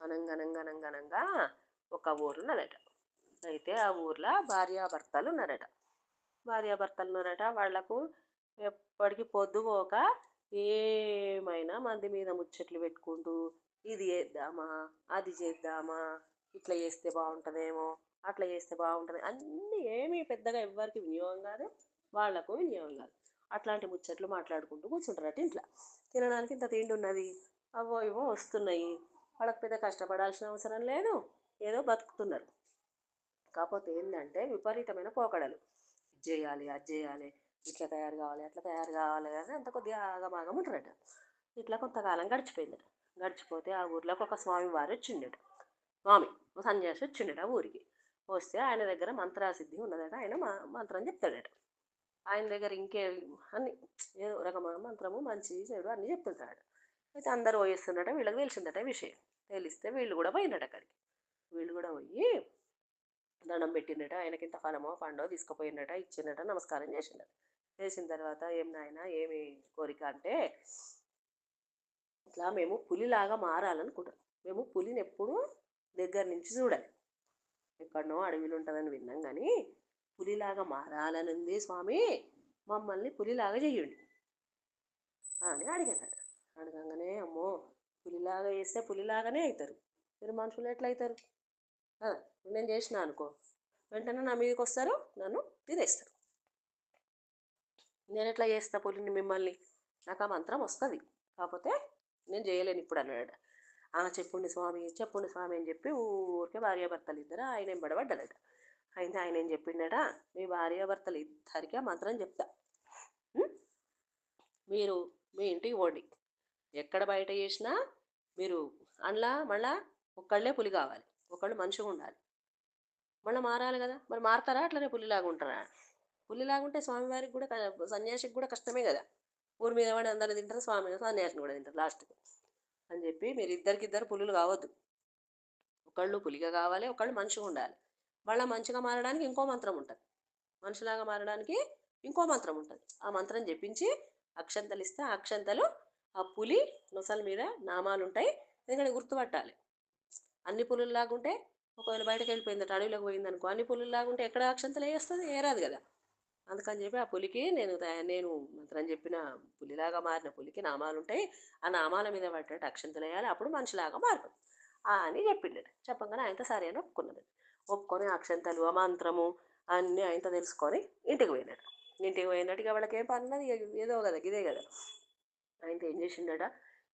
అనంగనంగనంగనంగా ఒక ఊరు ఉన్నదట. అయితే ఆ ఊర్లో భార్యాభర్తలు ఉన్నారట. భార్యాభర్తలు ఉన్నారట. వాళ్లకు ఎప్పటికి పొద్దుపోక ఏమైనా మంది మీద ముచ్చట్లు పెట్టుకుంటూ, ఇది చేద్దామా, అది చేద్దామా, ఇట్లా చేస్తే బాగుంటుందేమో, అట్లా చేస్తే బాగుంటుంది అన్నీ ఏమీ పెద్దగా ఎవ్వరికి వినియోగం కాదు, వాళ్లకు వినియోగం కాదు. అట్లాంటి ముచ్చట్లు మాట్లాడుకుంటూ కూర్చుంటారట ఇంట్లో. తినడానికి ఇంత తిండి ఉన్నది, అవో ఇవో వస్తున్నాయి. వాళ్ళకి పెద్ద కష్టపడాల్సిన అవసరం లేదు, ఏదో బతుకుతున్నారు. కాకపోతే ఏంటంటే విపరీతమైన పోకడలు. ఇది చేయాలి, అది చేయాలి, ఇట్లా తయారు కావాలి, అట్లా తయారు కావాలి అని అంత కొద్దిగా ఆగమాగం ఉంటారట. ఇట్లా కొంతకాలం గడిచిపోయిందట. గడిచిపోతే ఆ ఊర్లోకి ఒక స్వామి వారు వచ్చిండట. స్వామి ఓ సన్యాసి వచ్చిండట ఆ ఊరికి. వస్తే ఆయన దగ్గర మంత్రాసిద్ధి ఉన్నదట. ఆయన మంత్రం చెప్తాడట. ఆయన దగ్గర ఇంకే అన్ని ఏదో రకమైన మంత్రము మంచి చెడు అన్నీ చెప్తుంటాడు. అయితే అందరూ పోయిస్తుందట. వీళ్ళకి తెలిసిందట విషయం. తెలిస్తే వీళ్ళు కూడా పోయినట అక్కడికి. వీళ్ళు కూడా పోయి దండం పెట్టిండట. ఆయనకి ఇంత ఫలమో పండో తీసుకుపోయిండట. ఇచ్చిండట, నమస్కారం చేసిండట. చేసిన తర్వాత ఏం నాయన ఏమి కోరిక అంటే, ఇట్లా మేము పులిలాగా మారాలనుకుంటాం. మేము పులిని ఎప్పుడూ దగ్గర నుంచి చూడాలి. ఎక్కడనో అడవిలో ఉంటుందని విన్నాం కానీ పులిలాగా మారాలని ఉంది స్వామి, మమ్మల్ని పులిలాగా చెయ్యండి అని అడిగాడట. అడగంగానే అమ్మో, పులిలాగా చేస్తే పులిలాగానే అవుతారు, మీరు మనుషులు ఎట్లా అవుతారు? నేను చేసిన అనుకో, వెంటనే నా మీదకి వస్తారు, నన్ను తినేస్తారు. నేను ఎట్లా చేస్తా పులిని మిమ్మల్ని? నాకు ఆ మంత్రం వస్తుంది, కాకపోతే నేను చేయలేను ఇప్పుడు అన్నాడు. చెప్పుండి స్వామి, చెప్పుండి స్వామి అని చెప్పి ఊరికే భార్యాభర్తలు ఇద్దరు ఆయన ఎంబడబడ్డాడట. అయితే ఆయన ఏం చెప్పిండట, మీ భార్యాభర్తలు ఇద్దరికి ఆ మంత్రం చెప్తా, మీరు మీ ఇంటికి పోండి. ఎక్కడ బయట చేసినా మీరు అందులో మళ్ళా ఒక్కళ్ళే పులి కావాలి, ఒకళ్ళు మంచిగా ఉండాలి. మళ్ళీ మారాలి కదా, మరి మారతారా అట్లనే పులిలాగా ఉంటారా? పులిలాగా ఉంటే స్వామివారికి కూడా సన్యాసికి కూడా కష్టమే కదా. ఊరి మీద వాడి అందరూ తింటారు, స్వామి సన్యాసిని కూడా తింటారు లాస్ట్కి అని చెప్పి మీరు ఇద్దరికిద్దరు పులులు కావద్దు. ఒకళ్ళు పులిగా కావాలి, ఒకళ్ళు మంచిగా ఉండాలి. వాళ్ళ మంచిగా మారడానికి ఇంకో మంత్రం ఉంటుంది, మనిషిలాగా మారడానికి ఇంకో మంత్రం ఉంటుంది. ఆ మంత్రం చెప్పించి అక్షంతలు ఇస్తే ఆ అక్షంతలు ఆ పులి నొసల మీద నామాలు ఉంటాయి, ఎందుకంటే గుర్తుపట్టాలి. అన్ని పులుల్లాగా ఉంటే ఒకవేళ బయటకు వెళ్ళిపోయిందట, అడవిలోకి పోయింది అనుకో, అన్ని పులుల్లాగా ఉంటే ఎక్కడ అక్షంతలు వేస్తుంది, ఏరాదు కదా. అందుకని చెప్పి ఆ పులికి నేను మంత్రం చెప్పిన పులిలాగా మారిన పులికి నామాలు ఉంటాయి, ఆ నామాల మీద పడ్డట్టు అక్షంతలు వేయాలి, అప్పుడు మనిషిలాగా మారు అని చెప్పిండట. చెప్పగానే ఆయనతో సరే అని ఒప్పుకున్నది. ఒప్పుకొని అక్షంతలు ఆ మంత్రము అన్నీ ఆయనతో తెలుసుకొని ఇంటికి పోయినాడు. ఇంటికి పోయినట్టు ఇక వాళ్ళకి ఏం పని ఉన్నది, ఏదో కదా ఇదే కదా. ఆయనతో ఏం చేసిండట,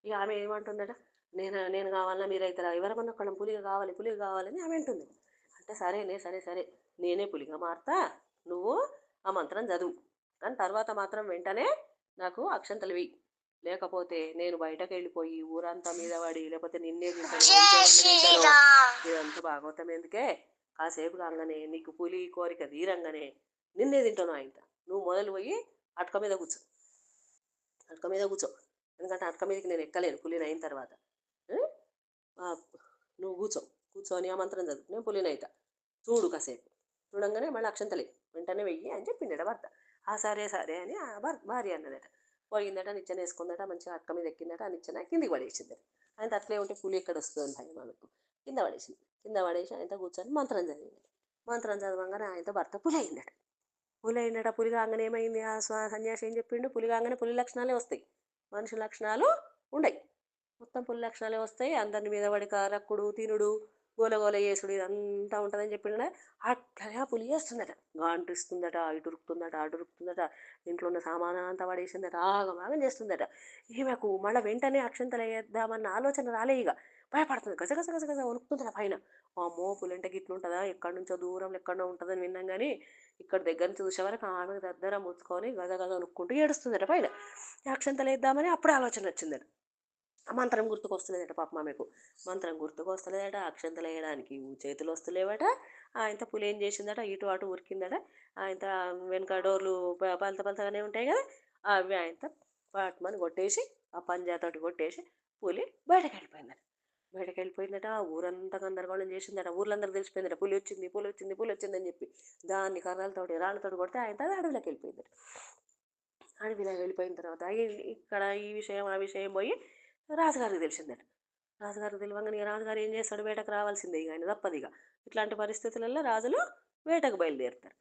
ఇక ఆమె ఏమంటుందట, నేను నేను కావాలన్నా మీరైతే ఎవరమన్నా ఒకళ్ళం పులిగా కావాలి, పులిగా కావాలని ఆమె అంటుంది. అంటే సరేలే, సరే సరే నేనే పులిగా మారుతా, నువ్వు ఆ మంత్రం చదువు, కానీ తర్వాత మాత్రం వెంటనే నాకు అక్షంతలు వెయ్యి, లేకపోతే నేను బయటకు వెళ్ళిపోయి ఊరంతా మీద పడి లేకపోతే నిన్నే తింటాను. ఇదంతా భాగవతం ఎందుకే, కాసేపు కాగానే నీకు పులి కోరిక తీరంగానే నిన్నే తింటాను ఆయన, నువ్వు మొదలు పోయి అటక మీద కూర్చో, అటక మీద కూర్చో, ఎందుకంటే అటక మీదకి నేను ఎక్కలేను పులిని అయిన తర్వాత. ఆ, నువ్వు కూర్చొని ఆ మంత్రం చదువు, నేను పులిని అవుతా, చూడు కాసేపు, చూడంగానే మళ్ళీ అక్షంతలే వెంటనే వెయ్యి అని చెప్పిండట భర్త. సరే సరే అని ఆ భార్య అన్నదట. పోయిందట, నిచ్చెన వేసుకుందట, మంచిగా అక్క మీద ఎక్కిందట, ఆ నిచ్చెన కిందికి పడేసిందట. ఆయన అట్లే ఉంటే పులి ఎక్కడ వస్తుంది భయం మనకు. కింద పడేసింది. కింద పడేసి ఆయనతో కూర్చొని మంత్రం చదివింది. మంత్రం చదవంగానే ఆయనతో భర్త పులి అయిందట. పులి అయిందట. పులి కాగానే ఏమైంది, ఆ సన్యాసి ఏం చెప్పిండు, పులి కాగానే పులి లక్షణాలే వస్తాయి, మనిషి లక్షణాలు ఉండయి. మొత్తం పులి లక్షణాలే వస్తాయి, అందరిని మీద పడి రక్కుడు తినుడు గోల చేసుడు ఇదంతా ఉంటుందని చెప్పిండ. అట్లనే ఆ పులి చేస్తుందట, గాంటిస్తుందట, ఇటు ఉరుకుతుందట, అటు ఉరుకుతుందట, ఇంట్లో ఉన్న సామాను అంతా పడేసిందట, ఆగమాగం చేస్తుందట. ఈమెకు మళ్ళీ వెంటనే అక్షంతలు వేద్దామన్న ఆలోచన రాలే, ఇక భయపడుతుంది, గజగజ గజగజ వణుకుతుందట పైన. అమ్మో పులి అంటే గిట్లు ఉంటుందా, ఎక్కడి నుంచో దూరంలో ఎక్కడో ఉంటుందని విన్నాం కానీ ఇక్కడ దగ్గర నుంచి చూసే వరకు ఆమె దగ్గర ముచ్చుకొని గజ గజ వణుక్కుంటూ ఏడుస్తుందట పైన. అక్షంతలు వేద్దామని అప్పుడు ఆలోచన వచ్చిందట. ఆ మంత్రం గుర్తుకొస్తలేదట పాపం ఆమెకు. మంత్రం గుర్తుకొస్తలేదట, అక్షంతలు వేయడానికి చేతులు వస్తలేవట. ఆయనతో పులి ఏం చేసిందట, ఇటు అటు ఉరికిందట. ఆయనతో వెనక డోర్లు పలత పలతగానే ఉంటాయి కదా, అవి ఆయనతో పాటమని కొట్టేసి ఆ పంజాతోటి కొట్టేసి పులి బయటకు వెళ్ళిపోయిందట. బయటకు వెళ్ళిపోయిందట. ఊరంతా గందరగోళం చేసిందట. ఊర్లందరూ తెలిసిపోయిందట, పులి వచ్చింది, పులి వచ్చింది, పులి వచ్చిందని చెప్పి దాన్ని కర్రలతోటి రాళ్ళతోటి కొడితే ఆయన అడవిలోకి వెళ్ళిపోయిందట. అడవిలోకి వెళ్ళిపోయిన తర్వాత ఇక్కడ ఈ విషయం ఆ విషయం పోయి రాజుగారికి తెలిసిందట. రాజుగారికి తెలియంగానే ఇక రాజుగారు ఏం చేస్తాడు, వేటకు రావాల్సిందే ఇక, ఆయన తప్పదు ఇక. ఇట్లాంటి పరిస్థితులలో రాజులు వేటకు బయలుదేరుతారు.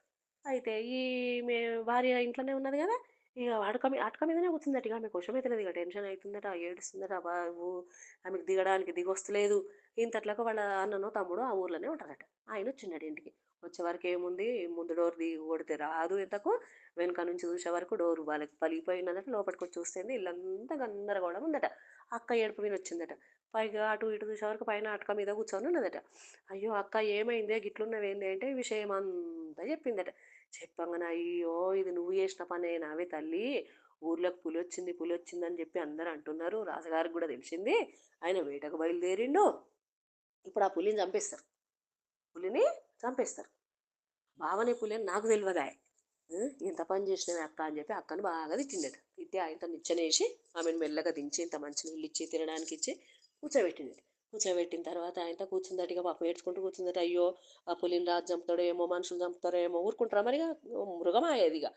అయితే ఈమె భార్య ఇంట్లోనే ఉన్నది కదా, ఇక అటక మీదనే కూర్చుందట. ఇక ఆమె వశమే తెలియదు, ఇక టెన్షన్ అవుతుందట, ఏడుస్తుందట బాబు. ఆమెకు దిగడానికి దిగొస్తలేదు. ఇంతట్లకు వాళ్ళ అన్ననో తమ్ముడో ఆ ఊర్లోనే ఉంటారట. ఆయన వచ్చిండట ఇంటికి. వచ్చే వరకు ఏముంది, ముందు డోర్ దిగి కొడితే రాదు ఇంతకు, వెనుక నుంచి చూసే వరకు డోరు వాళ్ళకి పలిగిపోయినదట. లోపలికి వచ్చి చూస్తేంది ఇల్లంతా గందరగోళం ఉందట. అక్క ఏడుపు మీద వచ్చిందట. పైగా అటు ఇటు చూసే వరకు పైన అటక మీద కూర్చొని ఉన్నదట. అయ్యో అక్క ఏమైందే గిట్లున్నవేంది అంటే విషయం అంతా చెప్పిందట. చెప్పంగానే అయ్యో ఇది నువ్వు చేసిన పనేనావే తల్లి, ఊర్లోకి పులి వచ్చింది పులి వచ్చిందని చెప్పి అందరూ అంటున్నారు, రాజుగారికి కూడా తెలిసింది, ఆయన వేటకు బయలుదేరిండు, ఇప్పుడు ఆ పులిని చంపేస్తారు, పులిని చంపేస్తారు. బావనే పులి అని నాకు తెలియదా, ఇంత పని చేసినవి అక్క అని చెప్పి అక్కను బాగా తిట్టిండట. తిట్టి ఆయనతో నిచ్చెనేసి ఆమెను మెల్లగా దించి ఇంత మంచి నీళ్ళు ఇచ్చి తినడానికి ఇచ్చి కూర్చోబెట్టిండట. కూర్చోబెట్టిన తర్వాత ఆయనతో కూర్చుందట. ఇక పాపం ఏడ్చుకుంటూ కూర్చుందట. అయ్యో ఆ పులిని రాజు చంపుతాడో ఏమో, మనుషులు చంపుతారో ఏమో, ఊరుకుంటారా మరిగా, మృగమాయేదిగా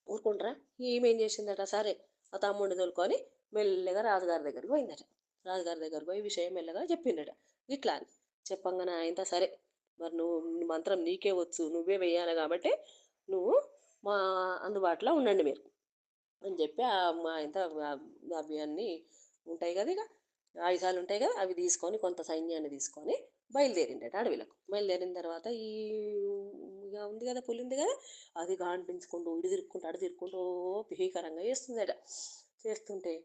ఊరుకుంటారా. ఈమె ఏం చేసిందట, సరే ఆ తమ్ముడిని తోలుకొని మెల్లగా రాజుగారి దగ్గరికి పోయిందట. రాజుగారి దగ్గర పోయి విషయం మెల్లగా చెప్పిందట. ఇట్లా అని చెప్పంగానే ఆయనతో సరే మరి నువ్వు మంత్రం నీకే వచ్చు, నువ్వే వెయ్యాలి కాబట్టి నువ్వు మా అందుబాటులో ఉండండి మీరు అని చెప్పి మా ఇంత అవి అన్నీ ఉంటాయి కదా, ఇక ఆయుధాలు ఉంటాయి కదా, అవి తీసుకొని కొంత సైన్యాన్ని తీసుకొని బయలుదేరిండట అడవిలకు. బయలుదేరిన తర్వాత ఈ ఇక ఉంది కదా, పులి ఉంది కదా, అది గాంటించుకుంటూ ఇటు తిరుక్కుంటూ అటు తిరుక్కుంటూ భీకరంగా చేస్తుందట. చేస్తుంటే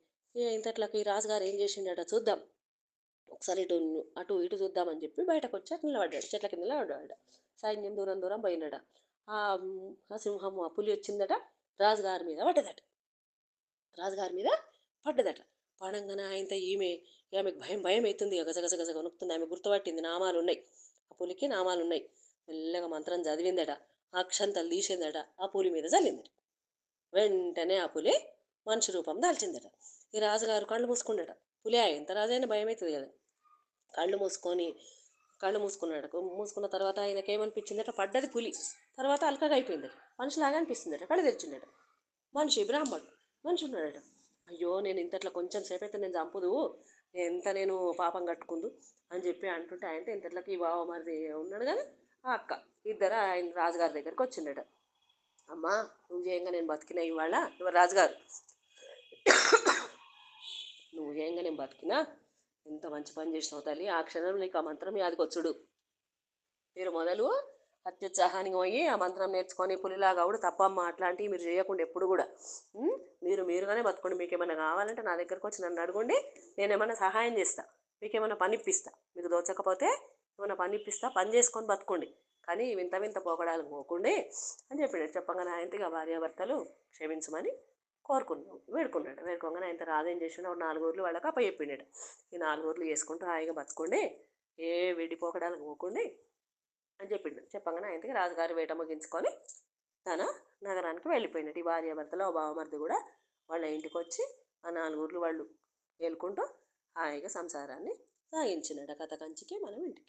ఇంతట్లకి ఈ రాజుగారు ఏం చేసిండట చూద్దాం, ఒకసారి ఇటు అటు ఇటు చూద్దామని చెప్పి బయటకు వచ్చి అటు నిలబడ్డాడు, చెట్ల కింద నిలబడ్డాడు. సైన్యం దూరం దూరం పోయినాడ. ఆ ఆ సింహము ఆ పులి వచ్చిందట, రాజుగారి మీద పడ్డదట. రాజుగారి మీద పడ్డదట. పడంగానే ఆయనతో ఆమెకు భయం భయం అవుతుంది, గజగజ గజ వణుకుతుంది. ఆమె గుర్తుపట్టింది, నామాలు ఉన్నాయి, ఆ పులికి నామాలు ఉన్నాయి. మెల్లగా మంత్రం చదివిందట, అక్షంతలు తీసిందట, ఆ పులి మీద చల్లిందట. వెంటనే ఆ పులి మనిషి రూపం దాల్చిందట. ఈ రాజుగారు కళ్ళు మూసుకుండట. పులి ఎంత రాజైనా భయం అవుతుంది కదా. కళ్ళు మూసుకొని కళ్ళు మూసుకున్నాడు. మూసుకున్న తర్వాత ఆయనకి ఏమనిపించిందట, పడ్డది పులి, తర్వాత అలకగా అయిపోయిందట, మనిషిలాగా అనిపిస్తుందట. కళ్ళు తెరిచిందట. మనిషి బ్రాహ్మణుడు, మనిషి ఉన్నాడట. అయ్యో నేను ఇంతట్లో కొంచెం సేపు అయితే నేను చంపుదు, ఎంత నేను పాపం కట్టుకుందు అని చెప్పి అంటుంటే ఆయనతో ఇంతట్లోకి ఈ బావ మరి ఉన్నాడు కదా, ఆ అక్క, ఇద్దరు ఆయన రాజుగారి దగ్గరికి వచ్చిండట. అమ్మా నువ్వు చేయంగా నేను బతికినా ఇవాళ, ఇవాళ రాజుగారు నువ్వు చేయంగా నేను బతికినా, ఎంత మంచి పని చేసినావు తల్లి, ఆ క్షణం నీకు ఆ మంత్రం యాదికొచ్చుడు. మీరు మొదలు అత్యుత్సాహానికి పోయి ఆ మంత్రం నేర్చుకొని పులిలాగా అవుడు తప్పమ్మా, అట్లాంటివి మీరు చేయకుండా ఎప్పుడు కూడా. మీరుగానే బతుకోండి, మీకు ఏమైనా కావాలంటే నా దగ్గరకు వచ్చి నన్ను అడగండి, నేను ఏమైనా సహాయం చేస్తా, మీకు ఏమైనా పని ఇప్పిస్తా, మీకు దోచకపోతే ఏమైనా పని ఇప్పిస్తా, పని చేసుకొని బతుకోండి, కానీ వింత వింత పోకడాలు పోకండి అని చెప్పాడు. చెప్పగానే ఆయనకి ఆ భార్యాభర్తలు క్షమించమని వేడుకున్నాడు. వేడుకోగానే ఆయన రాజేం చేసిండు, ఒక 4 ఊర్లు వాళ్ళకి అప్పచెప్పిండట. ఈ 4 ఊర్లు చేసుకుంటూ హాయిగా బతుకోండి, ఏ వెడి పోకడాలకు పోకండి అని చెప్పిండు. చెప్పగానే ఆయనకి రాజుగారి వేట ముగించుకొని తన నగరానికి వెళ్ళిపోయినట్టు. ఈ భార్యాభర్తలు ఆ బావమరిది కూడా వాళ్ళ ఇంటికి వచ్చి ఆ 4 ఊర్లు వాళ్ళు ఏలుకుంటూ హాయిగా సంసారాన్ని సాగించినట. కథ కంచికి మనం ఇంటికి.